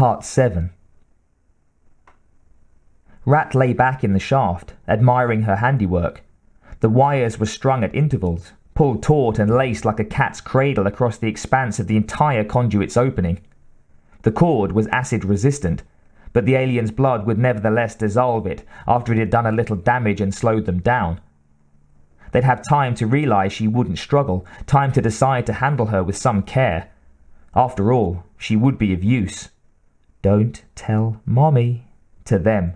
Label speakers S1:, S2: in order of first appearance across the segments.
S1: Part 7. Rat lay back in the shaft, admiring her handiwork. The wires were strung at intervals, pulled taut and laced like a cat's cradle across the expanse of the entire conduit's opening. The cord was acid-resistant, but the alien's blood would nevertheless dissolve it after it had done a little damage and slowed them down. They'd have time to realize she wouldn't struggle, time to decide to handle her with some care. After all, she would be of use. "Don't tell Mommy," to them.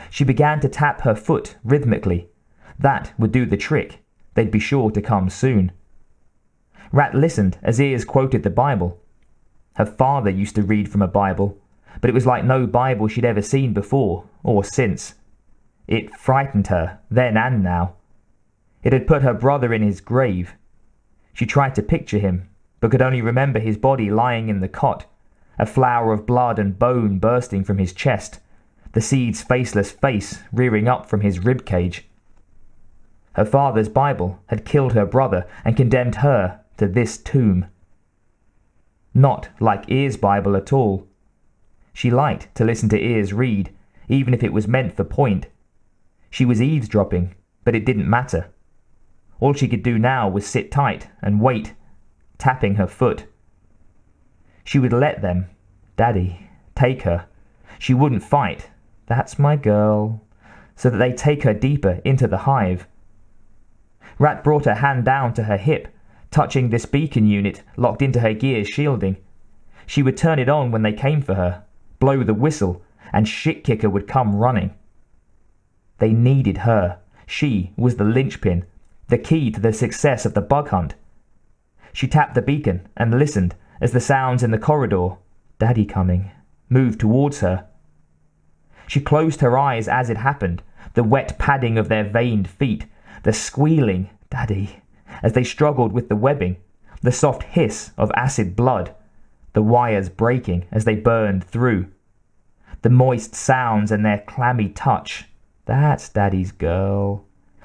S1: She began to tap her foot rhythmically. That would do the trick. They'd be sure to come soon. Rat listened as Ears quoted the Bible. Her father used to read from a Bible, but it was like no Bible she'd ever seen before, or since. It frightened her, then and now. It had put her brother in his grave. She tried to picture him, but could only remember his body lying in the cot, a flower of blood and bone bursting from his chest, the seed's faceless face rearing up from his rib cage. Her father's Bible had killed her brother and condemned her to this tomb. Not like Ears' Bible at all. She liked to listen to Ears read, even if it was meant for point. She was eavesdropping, but it didn't matter. All she could do now was sit tight and wait, tapping her foot. She would let them, Daddy, take her. She wouldn't fight. That's my girl. So that they'd take her deeper into the hive. Rat brought her hand down to her hip, touching this beacon unit locked into her gear's shielding. She would turn it on when they came for her, blow the whistle, and Shit-Kicker would come running. They needed her. She was the linchpin, the key to the success of the bug hunt. She tapped the beacon and listened as the sounds in the corridor, Daddy coming, moved towards her. She closed her eyes as it happened, the wet padding of their veined feet, the squealing, Daddy, as they struggled with the webbing, the soft hiss of acid blood, the wires breaking as they burned through, the moist sounds and their clammy touch. That's Daddy's girl.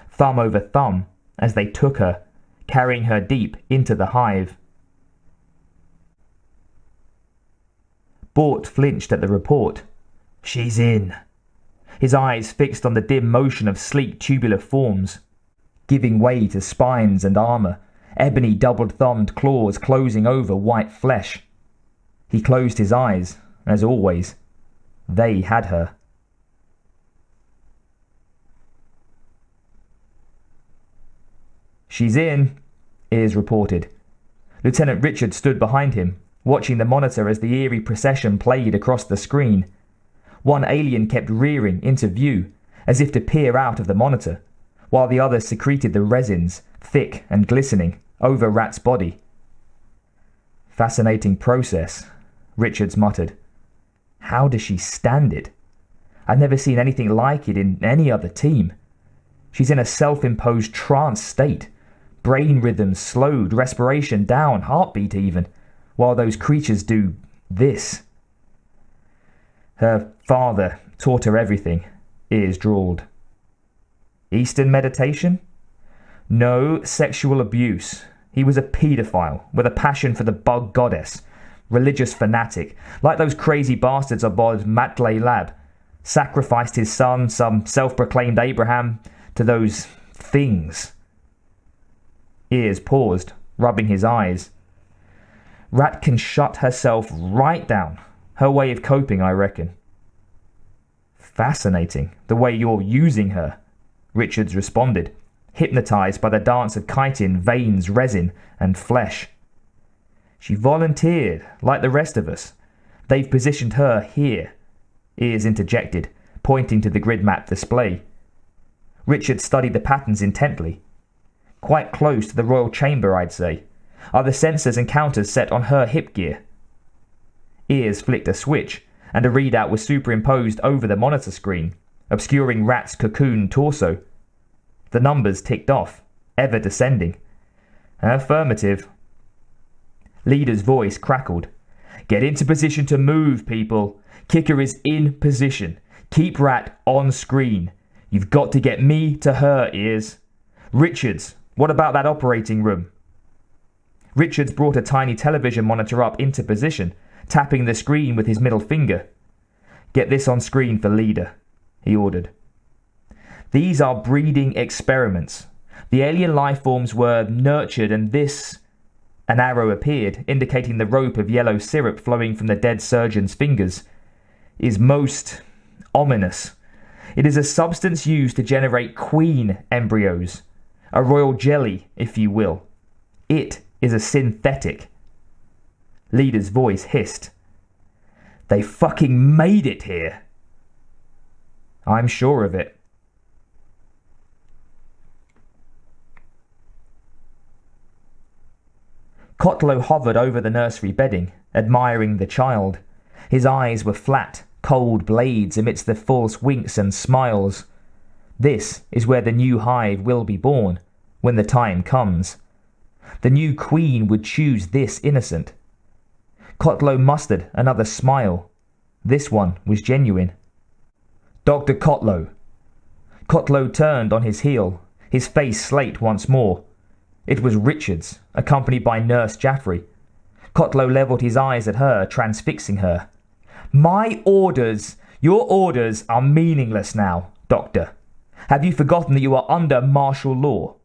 S1: Thumb over thumb as they took her, carrying her deep into the hive. Bort flinched at the report. She's in. His eyes fixed on the dim motion of sleek tubular forms, giving way to spines and armor, ebony double-thumbed claws closing over white flesh. He closed his eyes, as always. They had her. She's in, Ears reported. Lieutenant Richard stood behind him, watching the monitor as the eerie procession played across the screen. One alien kept rearing into view, as if to peer out of the monitor, while the other secreted the resins, thick and glistening, over Rat's body. Fascinating process, Richards muttered. How does she stand it? I've never seen anything like it in any other team. She's in a self-imposed trance state, brain rhythms slowed, respiration down, heartbeat even, while those creatures do this. Her father taught her everything, Ears drawled. Eastern meditation? No sexual abuse. He was a paedophile with a passion for the bug goddess, religious fanatic, like those crazy bastards aboard Matley Lab. Sacrificed his son, some self-proclaimed Abraham, to those things. Ears paused, rubbing his eyes. Rat can shut herself right down. Her way of coping, I reckon. Fascinating, the way you're using her, Richards responded, hypnotized by the dance of chitin, veins, resin, and flesh. She volunteered, like the rest of us. They've positioned her here, Ears interjected, pointing to the grid map display. Richard studied the patterns intently. Quite close to the royal chamber, I'd say. Are the sensors and counters set on her hip gear? Ears flicked a switch, and a readout was superimposed over the monitor screen, obscuring Rat's cocoon torso. The numbers ticked off, ever descending. Affirmative. Leader's voice crackled. Get into position to move, people. Kicker is in position. Keep Rat on screen. You've got to get me to her, Ears. Richards, what about that operating room? Richards brought a tiny television monitor up into position, tapping the screen with his middle finger. "Get this on screen for leader," he ordered. "These are breeding experiments. The alien life forms were nurtured and this..." An arrow appeared, indicating the rope of yellow syrup flowing from the dead surgeon's fingers. "Is most ominous. It is a substance used to generate queen embryos. A royal jelly, if you will. It is a synthetic." Leader's voice hissed. "They fucking made it here." "I'm sure of it." Kotlow hovered over the nursery bedding, admiring the child. His eyes were flat, cold blades amidst the false winks and smiles. This is where the new hive will be born, when the time comes. The new queen would choose this innocent. Kotlow mustered another smile. This one was genuine. "Dr. Kotlow." Kotlow turned on his heel, his face slate once more. It was Richards, accompanied by Nurse Jaffrey. Kotlow levelled his eyes at her, transfixing her. "My orders, your orders are meaningless now, Doctor. Have you forgotten that you are under martial law?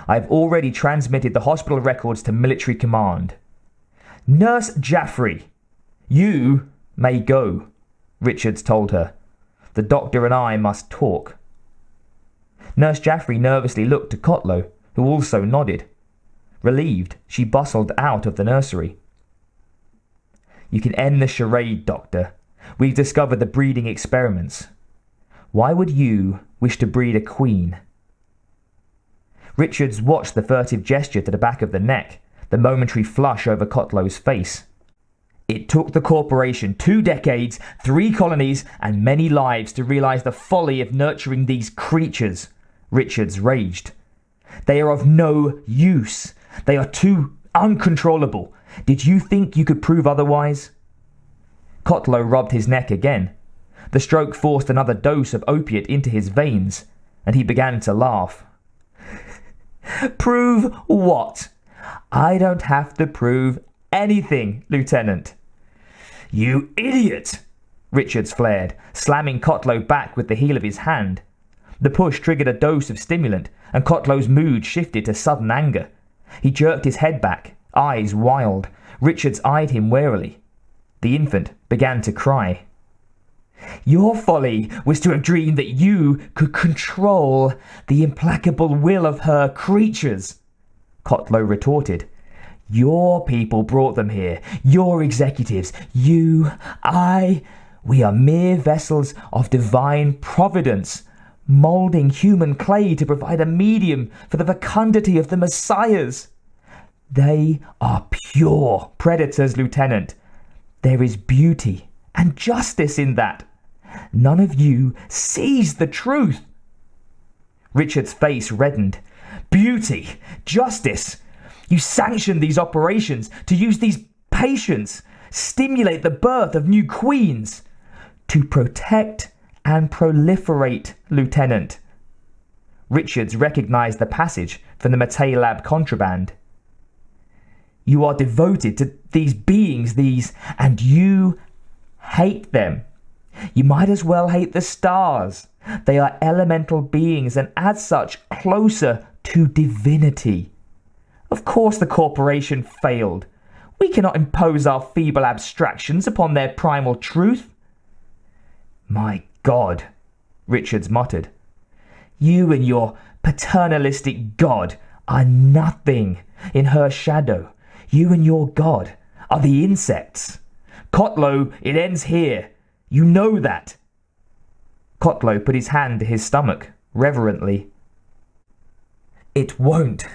S1: I have already transmitted the hospital records to military command." "Nurse Jaffrey, you may go," Richards told her. "The doctor and I must talk." Nurse Jaffrey nervously looked to Kotlow, who also nodded. Relieved, she bustled out of the nursery. "You can end the charade, Doctor. We've discovered the breeding experiments. Why would you wish to breed a queen?" Richards watched the furtive gesture to the back of the neck, the momentary flush over Kotlow's face. "It took the corporation 2 decades, 3 colonies, and many lives to realize the folly of nurturing these creatures," Richards raged. "They are of no use. They are too uncontrollable. Did you think you could prove otherwise?" Kotlow rubbed his neck again. The stroke forced another dose of opiate into his veins, and he began to laugh. "Prove what? I don't have to prove anything, Lieutenant." "You idiot!" Richards flared, slamming Kotlow back with the heel of his hand. The push triggered a dose of stimulant, and Kotlow's mood shifted to sudden anger. He jerked his head back, eyes wild. Richards eyed him warily. The infant began to cry. "Your folly was to have dreamed that you could control the implacable will of her creatures," Kotlow retorted. "Your people brought them here. Your executives. You, I. We are mere vessels of divine providence, moulding human clay to provide a medium for the fecundity of the messiahs. They are pure predators, Lieutenant. There is beauty and justice in that. None of you sees the truth." Richard's face reddened. "Beauty, justice. You sanction these operations to use these patients, stimulate the birth of new queens, to protect and proliferate, Lieutenant." Richards recognized the passage from the Matei Lab contraband. "You are devoted to these beings, and you hate them. You might as well hate the stars. They are elemental beings and as such closer to divinity. Of course the corporation failed. We cannot impose our feeble abstractions upon their primal truth." "My God," Richards muttered. "You and your paternalistic God are nothing in her shadow. You and your God are the insects. Kotlow, it ends here. You know that." Kotlow put his hand to his stomach, reverently. "It won't.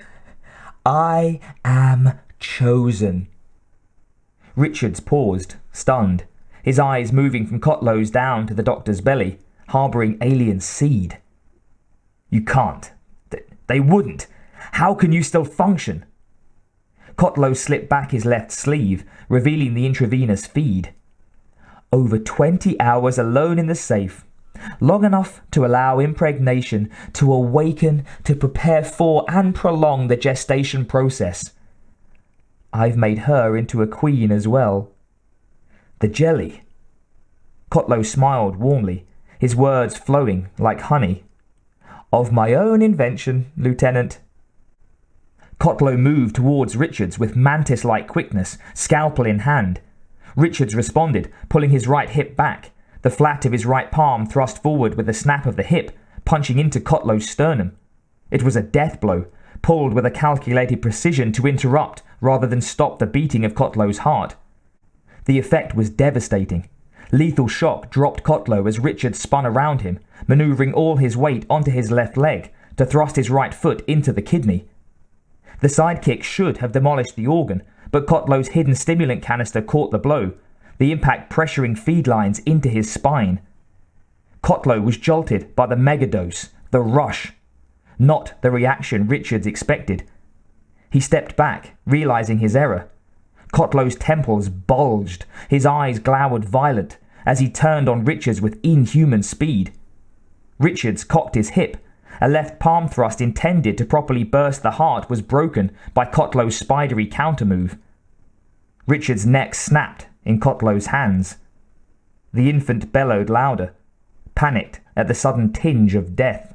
S1: I am chosen." Richards paused, stunned, his eyes moving from Kotlow's down to the doctor's belly, harbouring alien seed. "You can't. They wouldn't. How can you still function?" Kotlow slipped back his left sleeve, revealing the intravenous feed. "Over 20 hours alone in the safe. Long enough to allow impregnation to awaken, to prepare for and prolong the gestation process. I've made her into a queen as well." The jelly. Kotlow smiled warmly, his words flowing like honey. Of my own invention, Lieutenant. Kotlow moved towards Richards with mantis-like quickness, scalpel in hand. Richards responded, pulling his right hip back, the flat of his right palm thrust forward with a snap of the hip, punching into Kotlow's sternum. It was a death blow, pulled with a calculated precision to interrupt rather than stop the beating of Kotlow's heart. The effect was devastating. Lethal shock dropped Kotlow as Richards spun around him, maneuvering all his weight onto his left leg to thrust his right foot into the kidney. The sidekick should have demolished the organ, but Kotlow's hidden stimulant canister caught the blow, the impact pressuring feed lines into his spine. Kotlow was jolted by the megadose, the rush, not the reaction Richards expected. He stepped back, realizing his error. Kotlow's temples bulged, his eyes glowered violent, as he turned on Richards with inhuman speed. Richards cocked his hip. A left palm thrust intended to properly burst the heart was broken by Kotlow's spidery countermove. Richards' neck snapped in Kotlow's hands. The infant bellowed louder, panicked at the sudden tinge of death.